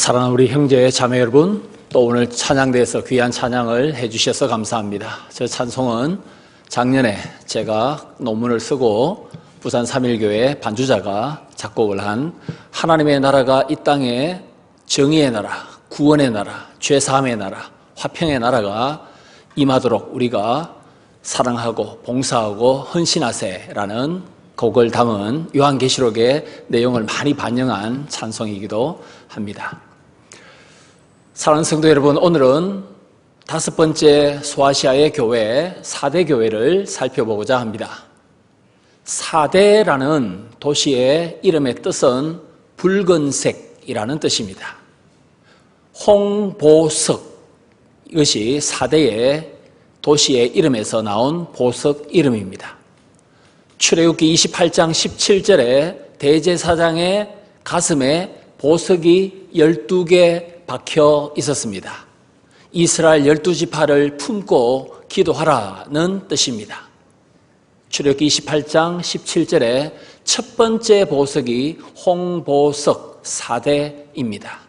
사랑하는 우리 형제 자매 여러분, 또 오늘 찬양대에서 귀한 찬양을 해주셔서 감사합니다. 저 찬송은 작년에 제가 논문을 쓰고 부산 삼일교회 반주자가 작곡을 한 하나님의 나라가 이 땅에 정의의 나라, 구원의 나라, 죄사함의 나라, 화평의 나라가 임하도록 우리가 사랑하고 봉사하고 헌신하세라는 곡을 담은 요한계시록의 내용을 많이 반영한 찬송이기도 합니다. 사랑하는 성도 여러분, 오늘은 5번째 소아시아의 교회, 사대교회를 살펴보고자 합니다. 사대라는 도시의 이름의 뜻은 붉은색이라는 뜻입니다. 홍보석, 이것이 사대의 도시의 이름에서 나온 보석 이름입니다. 출애굽기 28장 17절에 대제사장의 가슴에 보석이 12개 박혀 있었습니다. 이스라엘 12지파를 품고 기도하라는 뜻입니다. 출애굽기 28장 17절에 첫 번째 보석이 홍보석 사대입니다.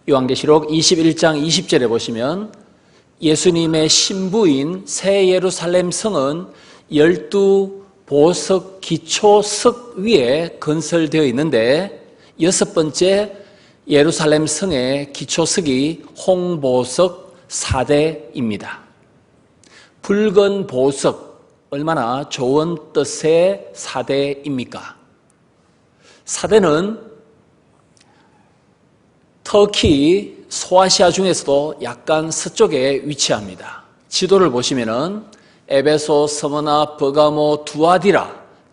요한계시록 21장 20절에 보시면 예수님의 신부인 새 예루살렘 성은 12보석 기초석 위에 건설되어 있는데 6번째 예루살렘 성의 기초석이 홍보석 사대입니다. 붉은 보석, 얼마나 좋은 뜻의 사대입니까? 사대는 터키 소아시아 중에서도 약간 서쪽에 위치합니다. 지도를 보시면은 에베소, 스무나, 버가모,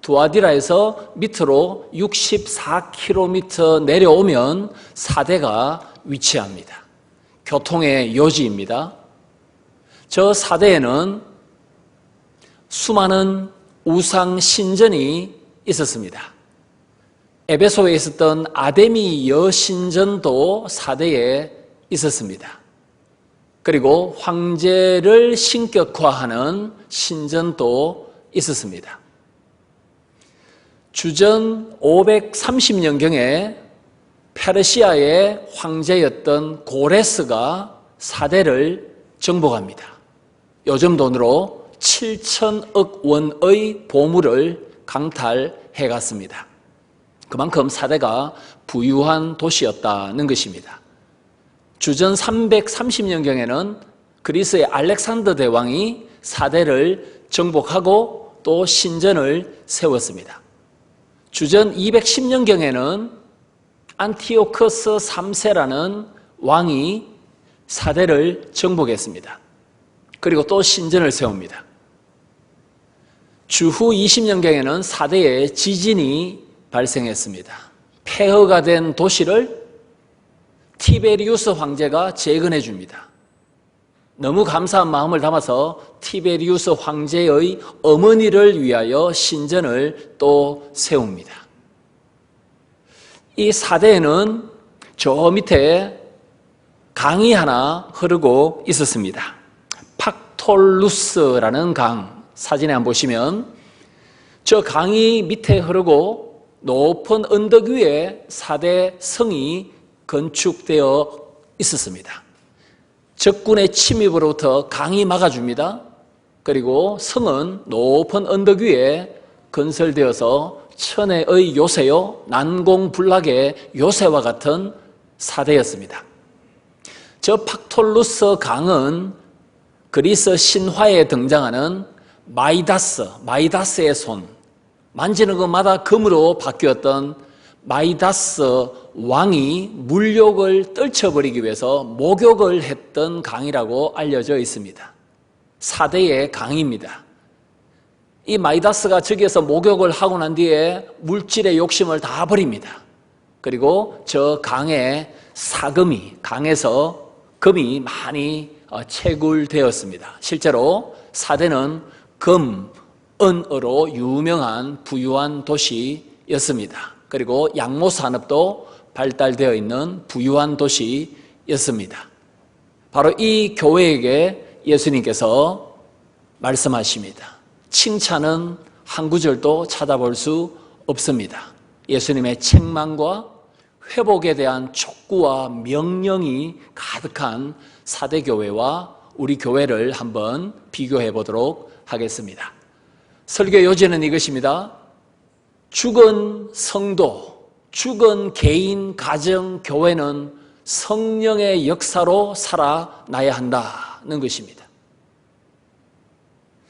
두아디라에서 밑으로 64km 내려오면 사대가 위치합니다. 교통의 요지입니다. 저 사대에는 수많은 우상 신전이 있었습니다. 에베소에 있었던 아데미 여신전도 사대에 있었습니다. 그리고 황제를 신격화하는 신전도 있었습니다. 주전 530년경에 페르시아의 황제였던 고레스가 사대를 정복합니다. 요즘 돈으로 7천억 원의 보물을 강탈해 갔습니다. 그만큼 사대가 부유한 도시였다는 것입니다. 주전 330년경에는 그리스의 알렉산더 대왕이 사대를 정복하고 또 신전을 세웠습니다. 주전 210년경에는 안티오커스 3세라는 왕이 사대를 정복했습니다. 그리고 또 신전을 세웁니다. 주후 20년경에는 사대에 지진이 발생했습니다. 폐허가 된 도시를 티베리우스 황제가 재건해 줍니다. 너무 감사한 마음을 담아서 티베리우스 황제의 어머니를 위하여 신전을 또 세웁니다. 이 사대에는 저 밑에 강이 하나 흐르고 있었습니다. 팍톨루스라는 강, 사진에 한번 보시면 저 강이 밑에 흐르고 높은 언덕 위에 사대 성이 건축되어 있었습니다. 적군의 침입으로부터 강이 막아줍니다. 그리고 성은 높은 언덕 위에 건설되어서 천혜의 요새요, 난공불락의 요새와 같은 사대였습니다. 저 팍톨루스 강은 그리스 신화에 등장하는 마이다스의 손, 만지는 것마다 금으로 바뀌었던 마이다스 왕이 물욕을 떨쳐버리기 위해서 목욕을 했던 강이라고 알려져 있습니다. 사대의 강입니다. 이 마이다스가 저기에서 목욕을 하고 난 뒤에 물질의 욕심을 다 버립니다. 그리고 저 강에 강에서 금이 많이 채굴되었습니다. 실제로 사대는 금, 은으로 유명한 부유한 도시였습니다. 그리고 양모 산업도 발달되어 있는 부유한 도시였습니다. 바로 이 교회에게 예수님께서 말씀하십니다. 칭찬은 한 구절도 찾아볼 수 없습니다. 예수님의 책망과 회복에 대한 촉구와 명령이 가득한 사대교회와 우리 교회를 한번 비교해 보도록 하겠습니다. 설교 요지는 이것입니다. 죽은 성도, 죽은 개인, 가정, 교회는 성령의 역사로 살아나야 한다는 것입니다.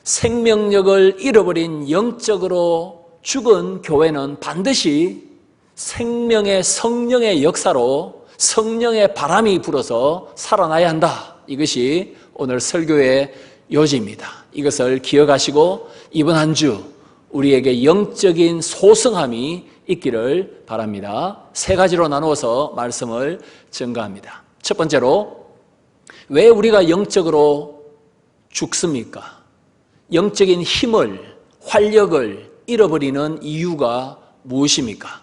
생명력을 잃어버린 영적으로 죽은 교회는 반드시 생명의 성령의 역사로 성령의 바람이 불어서 살아나야 한다. 이것이 오늘 설교의 요지입니다. 이것을 기억하시고 이번 한 주 우리에게 영적인 소성함이 있기를 바랍니다. 세 가지로 나누어서 말씀을 전가합니다. 첫 번째로, 왜 우리가 영적으로 죽습니까? 영적인 힘을, 활력을 잃어버리는 이유가 무엇입니까?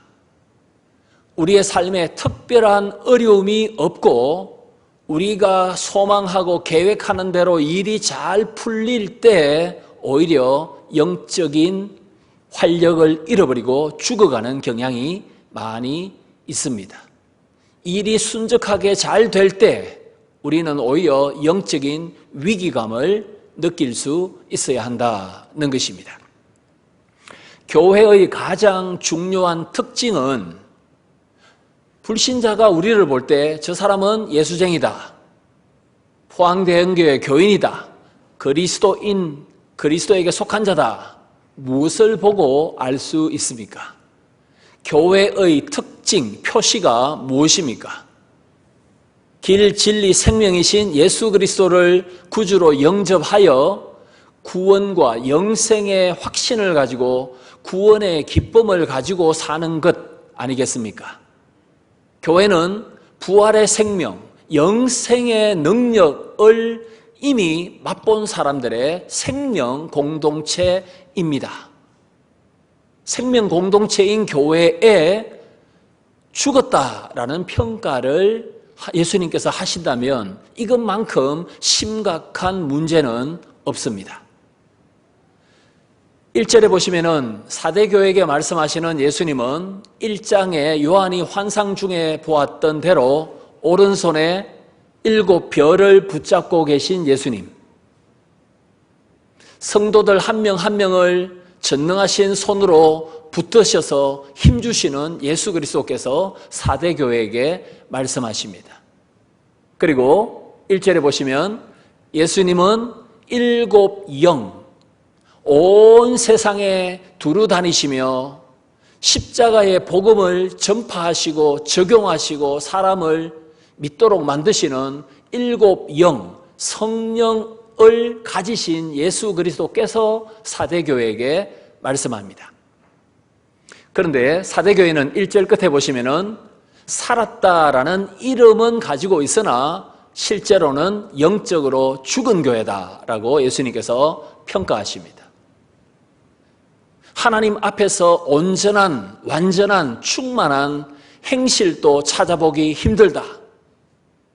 우리의 삶에 특별한 어려움이 없고 우리가 소망하고 계획하는 대로 일이 잘 풀릴 때 오히려 영적인 활력을 잃어버리고 죽어가는 경향이 많이 있습니다. 일이 순적하게 잘 될 때 우리는 오히려 영적인 위기감을 느낄 수 있어야 한다는 것입니다. 교회의 가장 중요한 특징은 불신자가 우리를 볼 때 저 사람은 예수쟁이다, 포항대형교회 교인이다, 그리스도인, 그리스도에게 속한 자다, 무엇을 보고 알 수 있습니까? 교회의 특징, 표시가 무엇입니까? 길, 진리, 생명이신 예수 그리스도를 구주로 영접하여 구원과 영생의 확신을 가지고 구원의 기쁨을 가지고 사는 것 아니겠습니까? 교회는 부활의 생명, 영생의 능력을 이미 맛본 사람들의 생명 공동체입니다. 생명 공동체인 교회에 죽었다라는 평가를 예수님께서 하신다면 이것만큼 심각한 문제는 없습니다. 1절에 보시면은 사대교회에게 말씀하시는 예수님은 1장에 요한이 환상 중에 보았던 대로 오른손에 7별을 붙잡고 계신 예수님, 성도들 한 명 한 명을 전능하신 손으로 붙드셔서 힘주시는 예수 그리스도께서 사대교회에게 말씀하십니다. 그리고 1절에 보시면 예수님은 7 영, 온 세상에 두루 다니시며 십자가의 복음을 전파하시고 적용하시고 사람을 믿도록 만드시는 7 영, 성령을 가지신 예수 그리스도께서 사대교회에게 말씀합니다. 그런데 사대교회는 1절 끝에 보시면은 살았다라는 이름은 가지고 있으나 실제로는 영적으로 죽은 교회다라고 예수님께서 평가하십니다. 하나님 앞에서 온전한, 완전한, 충만한 행실도 찾아보기 힘들다.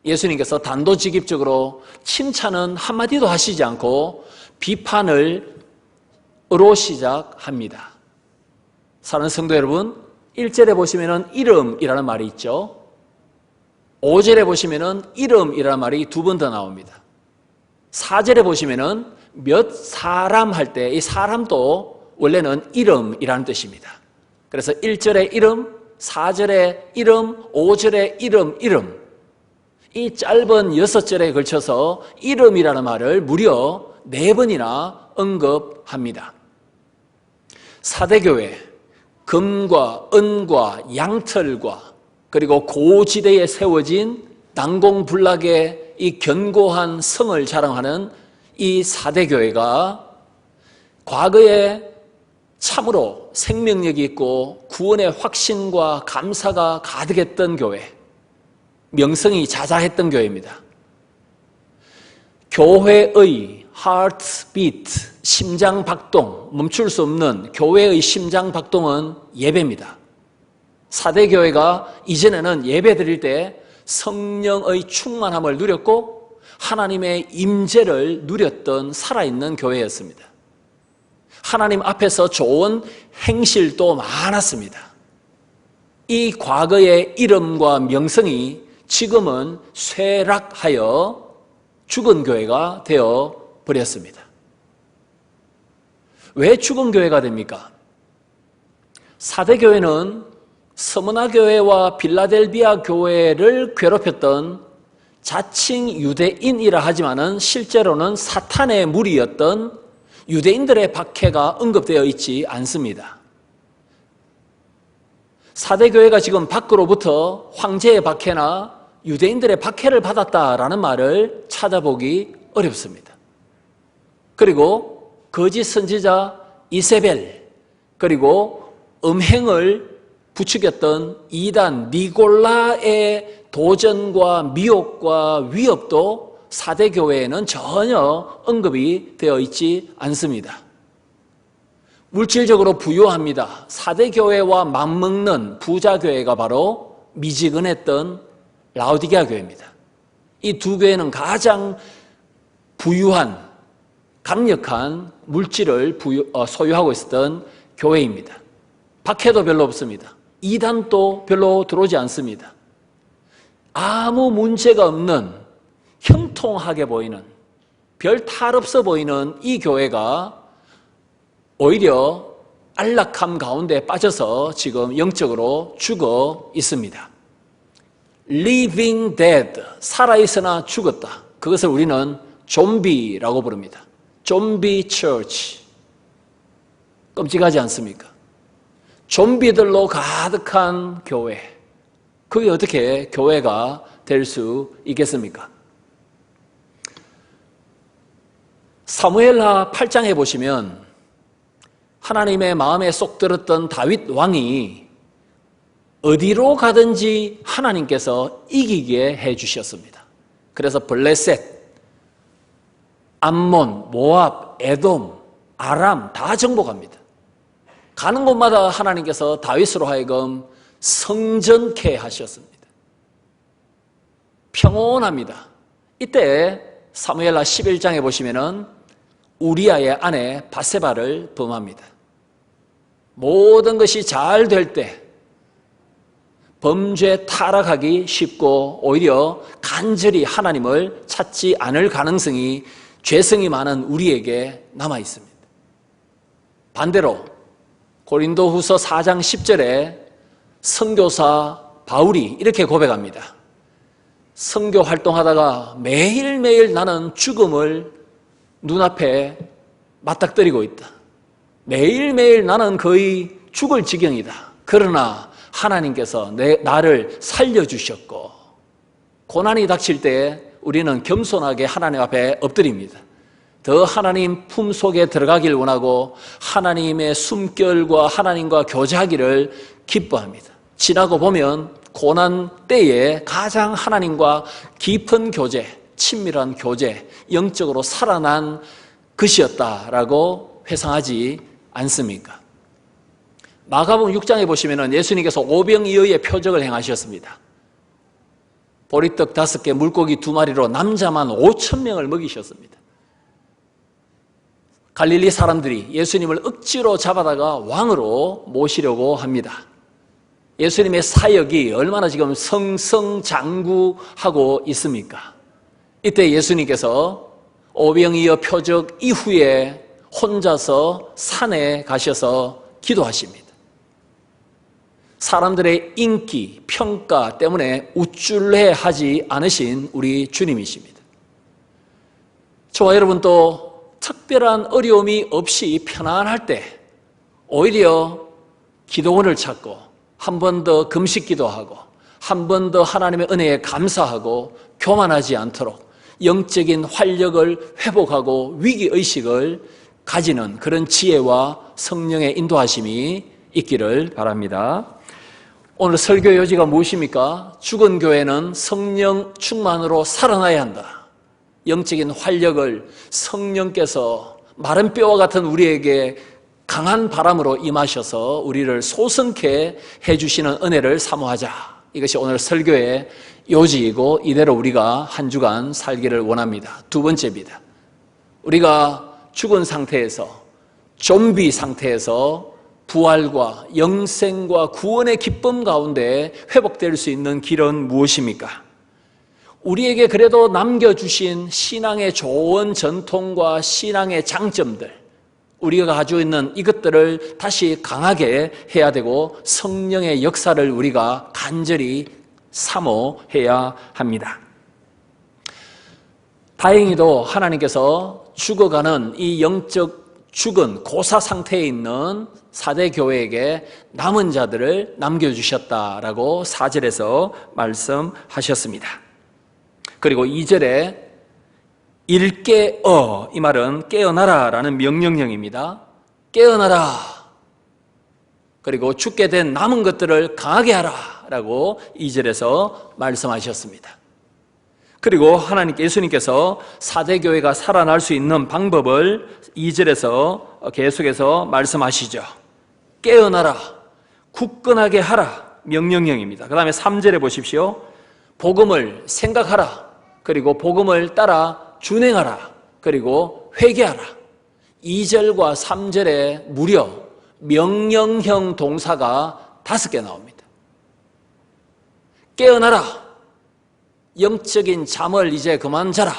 예수님께서 단도직입적으로 칭찬은 한마디도 하시지 않고 비판으로 시작합니다. 사랑하는 성도 여러분, 1절에 보시면은 이름이라는 말이 있죠. 5절에 보시면은 이름이라는 말이 2번 더 나옵니다. 4절에 보시면은 몇 사람 할 때 이 사람도 원래는 이름이라는 뜻입니다. 그래서 1절에 이름, 4절에 이름, 5절에 이름. 이 짧은 6절에 걸쳐서 이름이라는 말을 무려 4번이나 언급합니다. 사대교회, 금과 은과 양털과 그리고 고지대에 세워진 난공불락의 이 견고한 성을 자랑하는 이 사대교회가 과거에 참으로 생명력이 있고 구원의 확신과 감사가 가득했던 교회, 명성이 자자했던 교회입니다. 교회의 heartbeat, 심장박동, 멈출 수 없는 교회의 심장박동은 예배입니다. 사대교회가 이전에는 예배 드릴 때 성령의 충만함을 누렸고 하나님의 임재를 누렸던 살아있는 교회였습니다. 하나님 앞에서 좋은 행실도 많았습니다. 이 과거의 이름과 명성이 지금은 쇠락하여 죽은 교회가 되어 버렸습니다. 왜 죽은 교회가 됩니까? 사대교회는 스무나 교회와 빌라델비아 교회를 괴롭혔던 자칭 유대인이라 하지만은 실제로는 사탄의 무리였던 유대인들의 박해가 언급되어 있지 않습니다. 사대교회가 지금 밖으로부터 황제의 박해나 유대인들의 박해를 받았다라는 말을 찾아보기 어렵습니다. 그리고 거짓 선지자 이세벨, 그리고 음행을 부추겼던 이단 니골라의 도전과 미혹과 위협도 사대교회에는 전혀 언급이 되어 있지 않습니다. 물질적으로 부유합니다. 사대교회와 맞먹는 부자교회가 바로 미지근했던 라오디게아 교회입니다. 이 두 교회는 가장 부유한, 강력한 물질을 소유하고 있었던 교회입니다. 박해도 별로 없습니다. 이단도 별로 들어오지 않습니다. 아무 문제가 없는, 형통하게 보이는, 별 탈 없어 보이는 이 교회가 오히려 안락함 가운데 빠져서 지금 영적으로 죽어 있습니다. Living dead, 살아있으나 죽었다. 그것을 우리는 좀비라고 부릅니다. 좀비 처치. 끔찍하지 않습니까? 좀비들로 가득한 교회. 그게 어떻게 교회가 될 수 있겠습니까? 사무엘하 8장에 보시면 하나님의 마음에 쏙 들었던 다윗 왕이 어디로 가든지 하나님께서 이기게 해주셨습니다. 그래서 블레셋, 암몬, 모압, 에돔, 아람 다 정복합니다. 가는 곳마다 하나님께서 다윗으로 하여금 성전케 하셨습니다. 평온합니다. 이때 사무엘하 11장에 보시면은 우리아의 아내 바세바를 범합니다. 모든 것이 잘 될 때 범죄 타락하기 쉽고 오히려 간절히 하나님을 찾지 않을 가능성이 죄성이 많은 우리에게 남아 있습니다. 반대로 고린도후서 4장 10절에 선교사 바울이 이렇게 고백합니다. 선교 활동하다가 매일매일 나는 죽음을 눈앞에 맞닥뜨리고 있다. 매일매일 나는 거의 죽을 지경이다. 그러나 하나님께서 나를 살려주셨고, 고난이 닥칠 때 우리는 겸손하게 하나님 앞에 엎드립니다. 더 하나님 품 속에 들어가길 원하고 하나님의 숨결과 하나님과 교제하기를 기뻐합니다. 지나고 보면 고난 때에 가장 하나님과 깊은 교제, 친밀한 교제, 영적으로 살아난 것이었다라고 회상하지 않습니까? 마가복음 6장에 보시면 예수님께서 오병이어의 표적을 행하셨습니다. 보리떡 5개, 물고기 2마리로 남자만 5,000명을 먹이셨습니다. 갈릴리 사람들이 예수님을 억지로 잡아다가 왕으로 모시려고 합니다. 예수님의 사역이 얼마나 지금 성성장구하고 있습니까? 이때 예수님께서 오병이어 표적 이후에 혼자서 산에 가셔서 기도하십니다. 사람들의 인기, 평가 때문에 우쭐해하지 않으신 우리 주님이십니다. 저와 여러분도 특별한 어려움이 없이 편안할 때 오히려 기도원을 찾고 한 번 더 금식 기도하고 한 번 더 하나님의 은혜에 감사하고 교만하지 않도록 영적인 활력을 회복하고 위기의식을 가지는 그런 지혜와 성령의 인도하심이 있기를 바랍니다. 오늘 설교 요지가 무엇입니까? 죽은 교회는 성령 충만으로 살아나야 한다. 영적인 활력을 성령께서 마른 뼈와 같은 우리에게 강한 바람으로 임하셔서 우리를 소성케 해주시는 은혜를 사모하자. 이것이 오늘 설교의 요지이고 이대로 우리가 한 주간 살기를 원합니다. 두 번째입니다. 우리가 죽은 상태에서, 좀비 상태에서 부활과 영생과 구원의 기쁨 가운데 회복될 수 있는 길은 무엇입니까? 우리에게 그래도 남겨주신 신앙의 좋은 전통과 신앙의 장점들, 우리가 가지고 있는 이것들을 다시 강하게 해야 되고 성령의 역사를 우리가 간절히 사모해야 합니다. 다행히도 하나님께서 죽어가는 이 영적 죽은 고사 상태에 있는 사대 교회에게 남은 자들을 남겨주셨다라고 4절에서 말씀하셨습니다. 그리고 2절에 일깨어, 이 말은 깨어나라라는 명령형입니다. 깨어나라. 그리고 죽게 된 남은 것들을 강하게 하라라고 2절에서 말씀하셨습니다. 그리고 예수님께서 사대교회가 살아날 수 있는 방법을 2절에서 계속해서 말씀하시죠. 깨어나라, 굳건하게 하라, 명령형입니다. 그 다음에 3절에 보십시오. 복음을 생각하라, 그리고 복음을 따라 준행하라, 그리고 회개하라. 2절과 3절에 무려 명령형 동사가 5개 나옵니다. 깨어나라, 영적인 잠을 이제 그만 자라.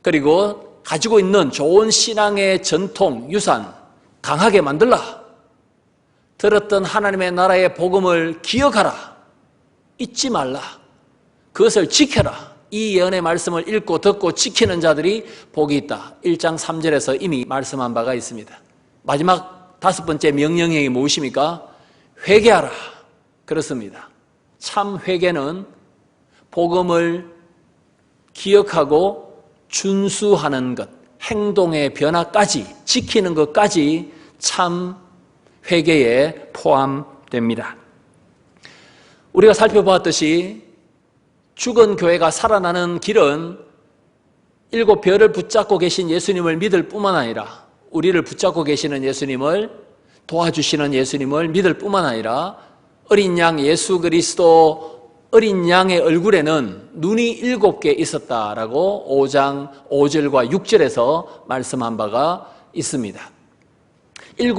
그리고 가지고 있는 좋은 신앙의 전통, 유산 강하게 만들라. 들었던 하나님의 나라의 복음을 기억하라. 잊지 말라. 그것을 지켜라. 이 예언의 말씀을 읽고 듣고 지키는 자들이 복이 있다. 1장 3절에서 이미 말씀한 바가 있습니다. 마지막 5번째 명령형이 무엇입니까? 회개하라. 그렇습니다. 참 회개는 복음을 기억하고 준수하는 것, 행동의 변화까지 지키는 것까지 참 회개에 포함됩니다. 우리가 살펴보았듯이 죽은 교회가 살아나는 길은 7별을 붙잡고 계신 예수님을 믿을 뿐만 아니라 우리를 붙잡고 계시는 예수님을 도와주시는 예수님을 믿을 뿐만 아니라 어린 양 예수 그리스도 어린 양의 얼굴에는 눈이 7개 있었다라고 5장 5절과 6절에서 말씀한 바가 있습니다. 7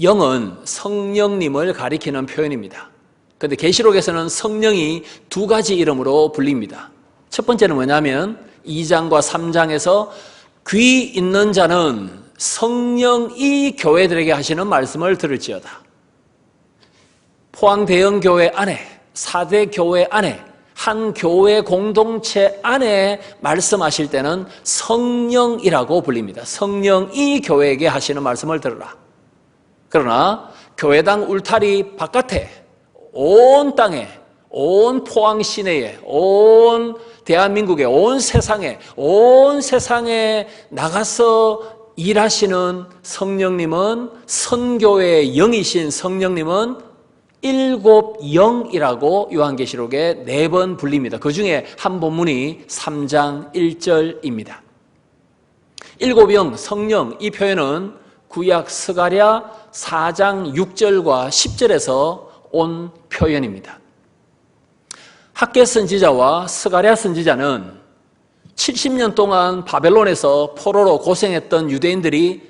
영은 성령님을 가리키는 표현입니다. 그런데 계시록에서는 성령이 2가지 이름으로 불립니다. 첫 번째는 뭐냐면 2장과 3장에서 귀 있는 자는 성령이 교회들에게 하시는 말씀을 들을지어다. 포항 대형교회 안에, 4대 교회 안에, 한 교회 공동체 안에 말씀하실 때는 성령이라고 불립니다. 성령이 교회에게 하시는 말씀을 들으라. 그러나 교회당 울타리 바깥에, 온 땅에, 온 포항 시내에, 온 대한민국에, 온 세상에 나가서 일하시는 성령님은, 선교의 영이신 성령님은 7 영이라고 요한계시록에 4번 불립니다. 그 중에 한 본문이 3장 1절입니다. 7 영, 성령, 이 표현은 구약 스가랴 4장 6절과 10절에서 온 표현입니다. 학개 선지자와 스가랴 선지자는 70년 동안 바벨론에서 포로로 고생했던 유대인들이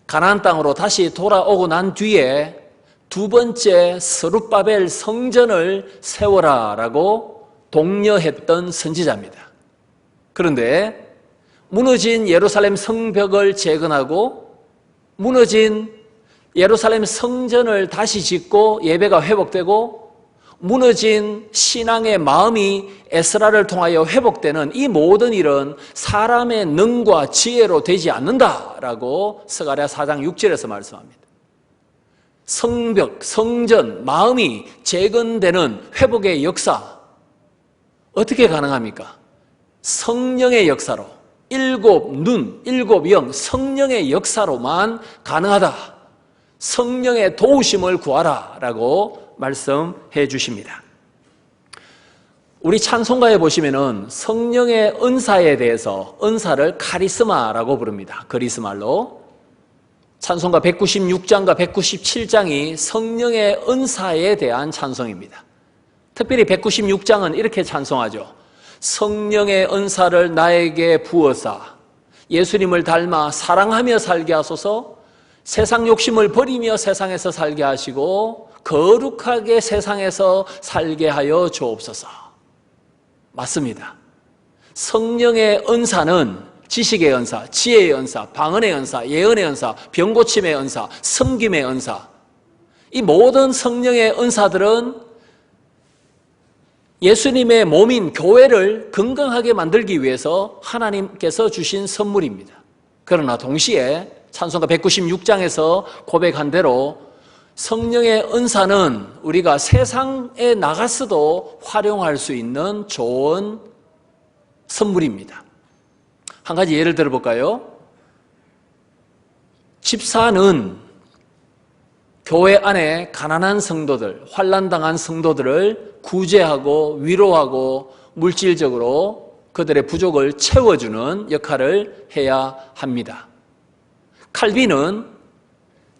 가나안 땅으로 다시 돌아오고 난 뒤에 2번째 스룹바벨 성전을 세워라라고 독려했던 선지자입니다. 그런데 무너진 예루살렘 성벽을 재건하고 무너진 예루살렘 성전을 다시 짓고 예배가 회복되고 무너진 신앙의 마음이 에스라를 통하여 회복되는 이 모든 일은 사람의 능과 지혜로 되지 않는다라고 스가랴 4장 6절에서 말씀합니다. 성벽, 성전, 마음이 재건되는 회복의 역사 어떻게 가능합니까? 성령의 역사로, 7 눈, 7 영, 성령의 역사로만 가능하다. 성령의 도우심을 구하라 라고 말씀해 주십니다. 우리 찬송가에 보시면은 성령의 은사에 대해서 은사를 카리스마라고 부릅니다. 그리스 말로. 찬송가 196장과 197장이 성령의 은사에 대한 찬송입니다. 특별히 196장은 이렇게 찬송하죠. 성령의 은사를 나에게 부어사 예수님을 닮아 사랑하며 살게 하소서. 세상 욕심을 버리며 세상에서 살게 하시고 거룩하게 세상에서 살게 하여 주옵소서. 맞습니다. 성령의 은사는 지식의 은사, 지혜의 은사, 방언의 은사, 예언의 은사, 병고침의 은사, 섬김의 은사, 이 모든 성령의 은사들은 예수님의 몸인 교회를 건강하게 만들기 위해서 하나님께서 주신 선물입니다. 그러나 동시에 찬송가 196장에서 고백한 대로 성령의 은사는 우리가 세상에 나가서도 활용할 수 있는 좋은 선물입니다. 한 가지 예를 들어볼까요? 집사는 교회 안에 가난한 성도들, 환난당한 성도들을 구제하고 위로하고 물질적으로 그들의 부족을 채워주는 역할을 해야 합니다. 칼빈은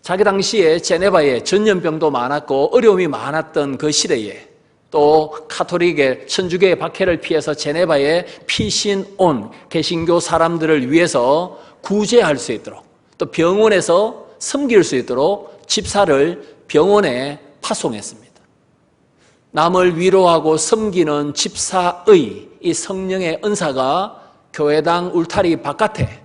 자기 당시에 제네바에 전염병도 많았고 어려움이 많았던 그 시대에 또 카톨릭의 천주교의 박해를 피해서 제네바에 피신 온 개신교 사람들을 위해서 구제할 수 있도록 또 병원에서 섬길 수 있도록 집사를 병원에 파송했습니다. 남을 위로하고 섬기는 집사의 이 성령의 은사가 교회당 울타리 바깥에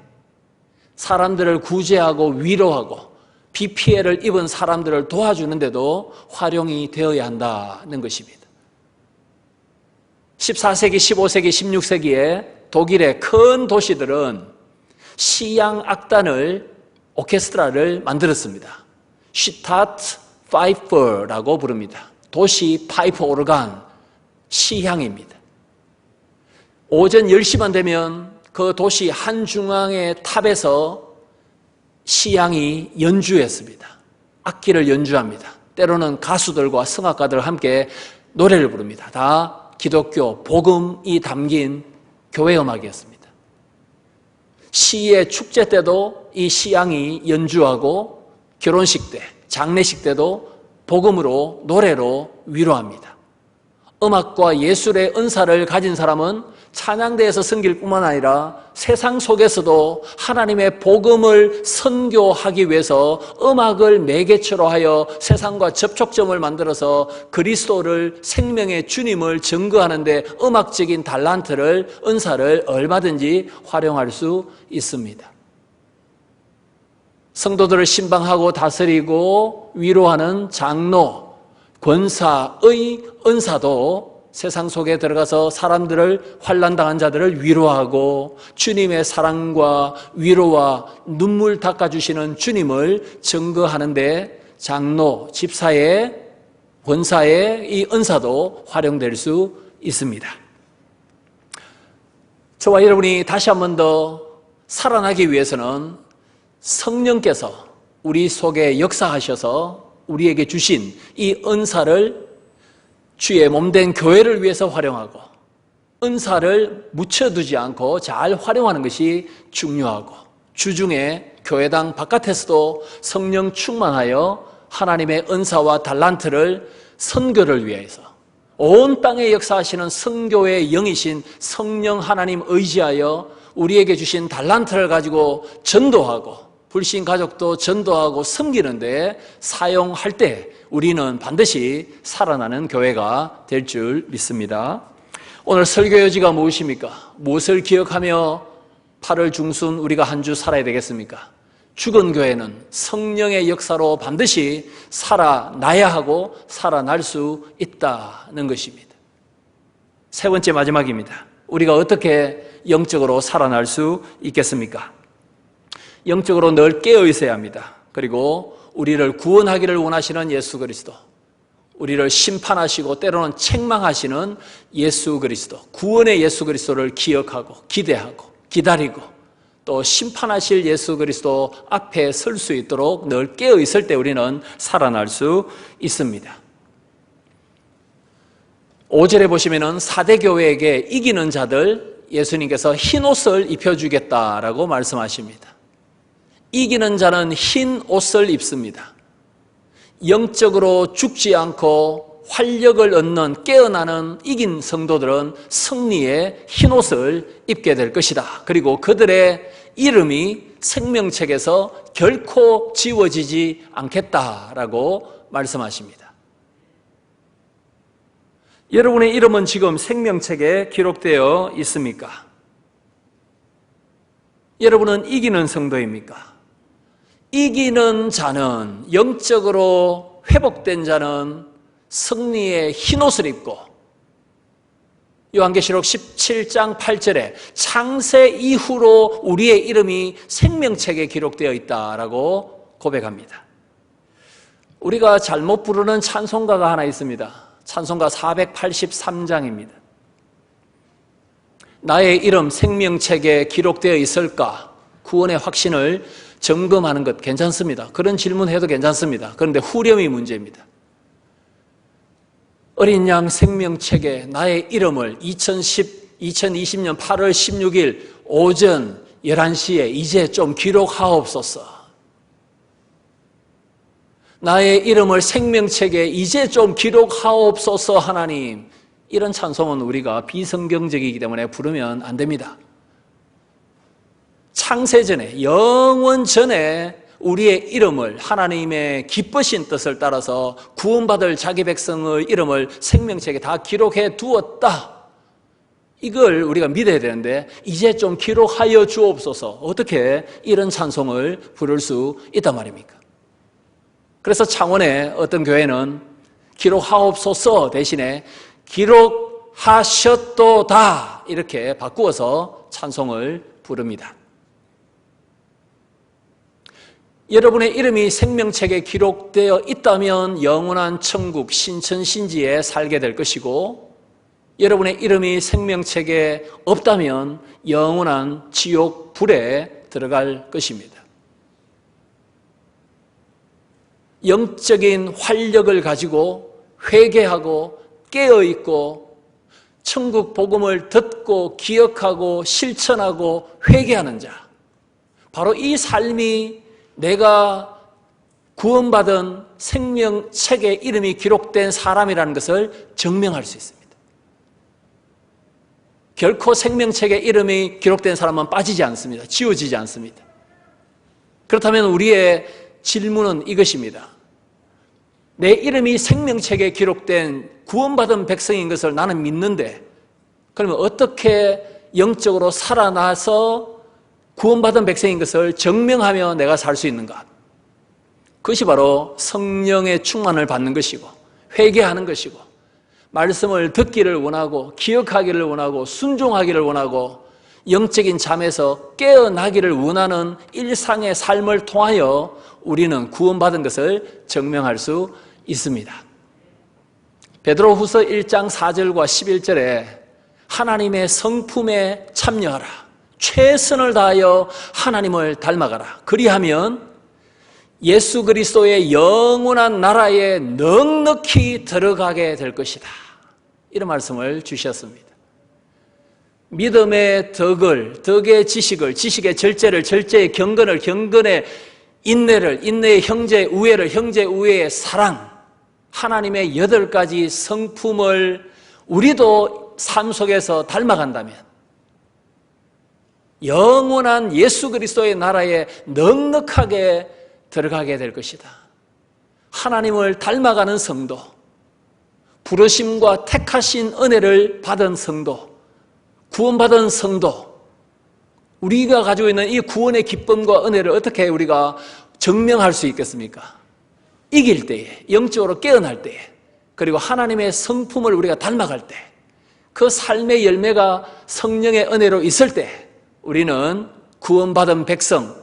사람들을 구제하고 위로하고 비 피해를 입은 사람들을 도와주는데도 활용이 되어야 한다는 것입니다. 14세기, 15세기, 16세기에 독일의 큰 도시들은 시향 악단을 오케스트라를 만들었습니다. 슈타트 파이퍼라고 부릅니다. 도시 파이프 오르간 시향입니다. 오전 10시만 되면 그 도시 한중앙의 탑에서 시향이 연주했습니다. 악기를 연주합니다. 때로는 가수들과 성악가들과 함께 노래를 부릅니다. 다 기독교 복음이 담긴 교회 음악이었습니다. 시의 축제 때도 이 시향이 연주하고 결혼식 때, 장례식 때도 복음으로 노래로 위로합니다. 음악과 예술의 은사를 가진 사람은 찬양대에서 섬길 뿐만 아니라 세상 속에서도 하나님의 복음을 선교하기 위해서 음악을 매개체로 하여 세상과 접촉점을 만들어서 그리스도를 생명의 주님을 증거하는 데 음악적인 달란트를 은사를 얼마든지 활용할 수 있습니다. 성도들을 신방하고 다스리고 위로하는 장로, 권사의 은사도 세상 속에 들어가서 사람들을 환난당한 자들을 위로하고 주님의 사랑과 위로와 눈물 닦아주시는 주님을 증거하는 데 장로, 집사의, 권사의 이 은사도 활용될 수 있습니다. 저와 여러분이 다시 한 번 더 살아나기 위해서는 성령께서 우리 속에 역사하셔서 우리에게 주신 이 은사를 주의 몸된 교회를 위해서 활용하고 은사를 묻혀두지 않고 잘 활용하는 것이 중요하고 주중에 교회당 바깥에서도 성령 충만하여 하나님의 은사와 달란트를 선교를 위해서 온 땅에 역사하시는 선교의 영이신 성령 하나님 의지하여 우리에게 주신 달란트를 가지고 전도하고 불신 가족도 전도하고 섬기는데 사용할 때 우리는 반드시 살아나는 교회가 될 줄 믿습니다. 오늘 설교 요지가 무엇입니까? 무엇을 기억하며 8월 중순 우리가 한 주 살아야 되겠습니까? 죽은 교회는 성령의 역사로 반드시 살아나야 하고 살아날 수 있다는 것입니다. 세 번째 마지막입니다. 우리가 어떻게 영적으로 살아날 수 있겠습니까? 영적으로 늘 깨어 있어야 합니다. 그리고 우리를 구원하기를 원하시는 예수 그리스도, 우리를 심판하시고 때로는 책망하시는 예수 그리스도, 구원의 예수 그리스도를 기억하고 기대하고 기다리고 또 심판하실 예수 그리스도 앞에 설 수 있도록 늘 깨어 있을 때 우리는 살아날 수 있습니다. 5절에 보시면은 사대교회에게 이기는 자들 예수님께서 흰 옷을 입혀주겠다라고 말씀하십니다. 이기는 자는 흰 옷을 입습니다. 영적으로 죽지 않고 활력을 얻는 깨어나는 이긴 성도들은 승리의 흰 옷을 입게 될 것이다. 그리고 그들의 이름이 생명책에서 결코 지워지지 않겠다라고 말씀하십니다. 여러분의 이름은 지금 생명책에 기록되어 있습니까? 여러분은 이기는 성도입니까? 이기는 자는, 영적으로 회복된 자는 승리의 흰옷을 입고 요한계시록 17장 8절에 창세 이후로 우리의 이름이 생명책에 기록되어 있다라고 고백합니다. 우리가 잘못 부르는 찬송가가 하나 있습니다. 찬송가 483장입니다. 나의 이름 생명책에 기록되어 있을까? 구원의 확신을 점검하는 것 괜찮습니다. 그런 질문해도 괜찮습니다. 그런데 후렴이 문제입니다. 어린 양 생명책에 나의 이름을 2020년 8월 16일 오전 11시에 이제 좀 기록하옵소서. 나의 이름을 생명책에 이제 좀 기록하옵소서. 하나님, 이런 찬송은 우리가 비성경적이기 때문에 부르면 안 됩니다. 창세전에, 영원 전에 우리의 이름을 하나님의 기쁘신 뜻을 따라서 구원받을 자기 백성의 이름을 생명책에 다 기록해 두었다. 이걸 우리가 믿어야 되는데 이제 좀 기록하여 주옵소서. 어떻게 이런 찬송을 부를 수 있단 말입니까? 그래서 창원의 어떤 교회는 기록하옵소서 대신에 기록하셨도다 이렇게 바꾸어서 찬송을 부릅니다. 여러분의 이름이 생명책에 기록되어 있다면 영원한 천국 신천신지에 살게 될 것이고, 여러분의 이름이 생명책에 없다면 영원한 지옥 불에 들어갈 것입니다. 영적인 활력을 가지고 회개하고 깨어있고 천국 복음을 듣고 기억하고 실천하고 회개하는 자, 바로 이 삶이 내가 구원받은 생명책에 이름이 기록된 사람이라는 것을 증명할 수 있습니다. 결코 생명책에 이름이 기록된 사람은 빠지지 않습니다. 지워지지 않습니다. 그렇다면 우리의 질문은 이것입니다. 내 이름이 생명책에 기록된 구원받은 백성인 것을 나는 믿는데, 그러면 어떻게 영적으로 살아나서 구원받은 백성인 것을 증명하며 내가 살 수 있는가? 그것이 바로 성령의 충만을 받는 것이고 회개하는 것이고 말씀을 듣기를 원하고 기억하기를 원하고 순종하기를 원하고 영적인 잠에서 깨어나기를 원하는 일상의 삶을 통하여 우리는 구원받은 것을 증명할 수 있습니다. 베드로후서 1장 4절과 11절에 하나님의 성품에 참여하라, 최선을 다하여 하나님을 닮아가라, 그리하면 예수 그리스도의 영원한 나라에 넉넉히 들어가게 될 것이다. 이런 말씀을 주셨습니다. 믿음의 덕을, 덕의 지식을, 지식의 절제를, 절제의 경건을, 경건의 인내를, 인내의 형제 우애를, 형제 우애의 사랑, 하나님의 8가지 성품을 우리도 삶 속에서 닮아간다면 영원한 예수 그리스도의 나라에 넉넉하게 들어가게 될 것이다. 하나님을 닮아가는 성도, 부르심과 택하신 은혜를 받은 성도, 구원받은 성도, 우리가 가지고 있는 이 구원의 기쁨과 은혜를 어떻게 우리가 증명할 수 있겠습니까? 이길 때에, 영적으로 깨어날 때에, 그리고 하나님의 성품을 우리가 닮아갈 때, 그 삶의 열매가 성령의 은혜로 있을 때 우리는 구원받은 백성,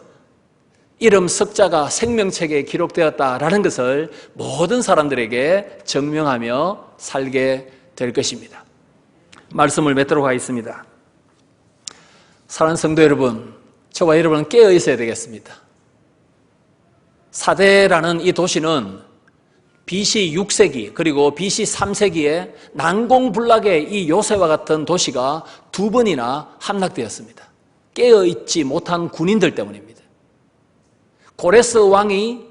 이름 석자가 생명책에 기록되었다라는 것을 모든 사람들에게 증명하며 살게 될 것입니다. 말씀을 맺도록 하겠습니다. 사랑하는 성도 여러분, 저와 여러분은 깨어 있어야 되겠습니다. 사대라는 이 도시는 BC 6세기 그리고 BC 3세기에 난공불락의 이 요새와 같은 도시가 2번이나 함락되었습니다. 깨어있지 못한 군인들 때문입니다. 고레스 왕이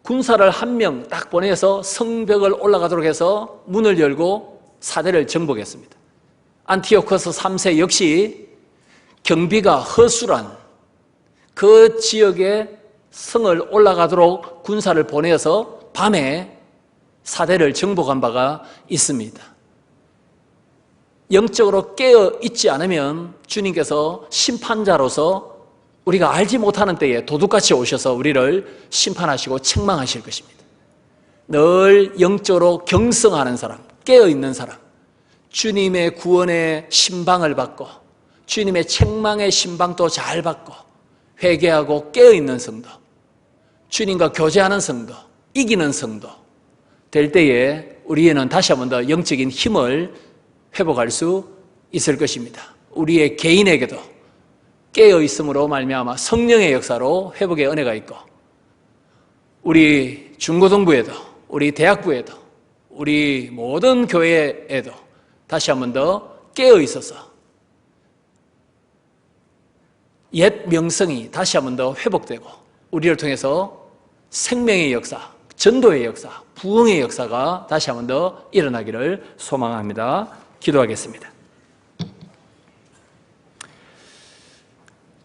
군사를 1명 딱 보내서 성벽을 올라가도록 해서 문을 열고 사대를 정복했습니다. 안티오코스 3세 역시 경비가 허술한 그 지역에 성을 올라가도록 군사를 보내어서 밤에 사대를 정복한 바가 있습니다. 영적으로 깨어 있지 않으면 주님께서 심판자로서 우리가 알지 못하는 때에 도둑같이 오셔서 우리를 심판하시고 책망하실 것입니다. 늘 영적으로 경성하는 사람, 깨어 있는 사람, 주님의 구원의 신방을 받고 주님의 책망의 신방도 잘 받고 회개하고 깨어 있는 성도, 주님과 교제하는 성도, 이기는 성도 될 때에 우리에는 다시 한 번 더 영적인 힘을 회복할 수 있을 것입니다. 우리의 개인에게도 깨어 있음으로 말미암아 성령의 역사로 회복의 은혜가 있고, 우리 중고등부에도, 우리 대학부에도, 우리 모든 교회에도 다시 한 번 더 깨어 있어서 옛 명성이 다시 한 번 더 회복되고 우리를 통해서 생명의 역사, 전도의 역사, 부흥의 역사가 다시 한 번 더 일어나기를 소망합니다. 기도하겠습니다.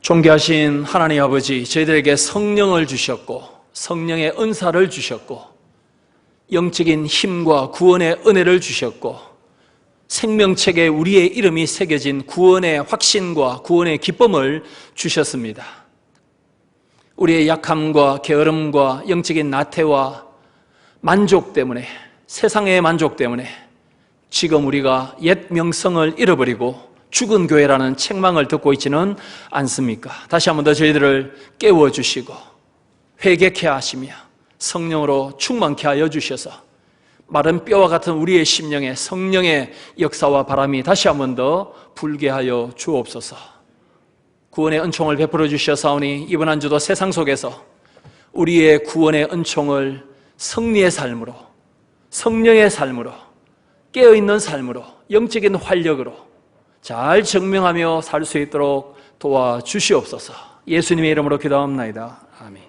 존귀하신 하나님 아버지, 저희들에게 성령을 주셨고 성령의 은사를 주셨고 영적인 힘과 구원의 은혜를 주셨고 생명책에 우리의 이름이 새겨진 구원의 확신과 구원의 기쁨을 주셨습니다. 우리의 약함과 게으름과 영적인 나태와 만족 때문에, 세상의 만족 때문에 지금 우리가 옛 명성을 잃어버리고 죽은 교회라는 책망을 듣고 있지는 않습니까? 다시 한 번 더 저희들을 깨워주시고 회개케 하시며 성령으로 충만케 하여 주셔서 마른 뼈와 같은 우리의 심령에 성령의 역사와 바람이 다시 한 번 더 불게 하여 주옵소서. 구원의 은총을 베풀어 주셨사오니 이번 한 주도 세상 속에서 우리의 구원의 은총을 승리의 삶으로, 성령의 삶으로, 깨어있는 삶으로, 영적인 활력으로 잘 증명하며 살 수 있도록 도와주시옵소서. 예수님의 이름으로 기도합니다. 아멘.